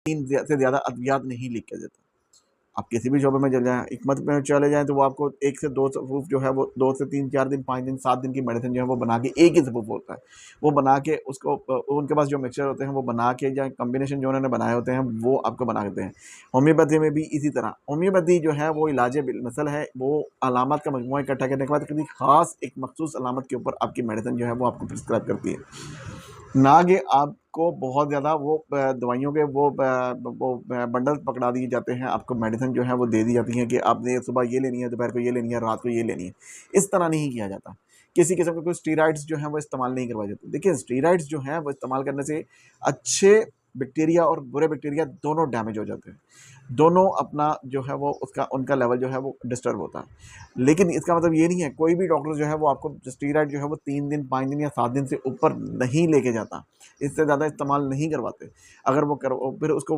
3 से ज़्यादा अद्वियात नहीं लिख के देता। आप किसी भी शोबे में चले जाएँ, हिकमत में चले जाएँ तो वो आपको 1 से 2 सफूफ जो है वो 2 से 3, 4 दिन, 5 दिन, 7 दिन की मेडिसिन जो है वो बना के एक ही सफूफ होता है। वो बना के उसको उनके पास जो मिक्सचर होते हैं वो बना के या कॉम्बिनेशन जो उन्होंने बनाए होते हैं वो आपको बना के देते हैं। होम्योपैथी में भी इसी तरह, होम्योपैथी जो है वो इलाज बिलमसल है, वो अलामत का मजमूआ इकट्ठा करने के बाद किसी ख़ास एक मखसूस अलामत के ऊपर आपकी मेडिसिन जो है वो आपको प्रिस्क्राइब करती है। ना कि आपको बहुत ज़्यादा वो दवाइयों के वो बंडल पकड़ा दिए जाते हैं, आपको मेडिसिन जो है वो दे दी जाती है कि आपने सुबह ये लेनी है, दोपहर को ये लेनी है, रात को ये लेनी है। इस तरह नहीं किया जाता। किसी किस्म के कोई स्टेरॉइड्स जो हैं वो इस्तेमाल नहीं करवाए जाते। देखिए स्टेरॉइड्स जो हैं वो इस्तेमाल करने से अच्छे बैक्टीरिया और बुरे बैक्टीरिया दोनों डैमेज हो जाते हैं। दोनों अपना जो है वो उसका उनका लेवल जो है वो डिस्टर्ब होता है। लेकिन इसका मतलब ये नहीं है, कोई भी डॉक्टर जो है वो आपको स्टेरॉइड जो है वो 3 दिन, 5 दिन या 7 दिन से ऊपर नहीं लेके जाता। इससे ज़्यादा इस्तेमाल नहीं करवाते। अगर वो फिर उसको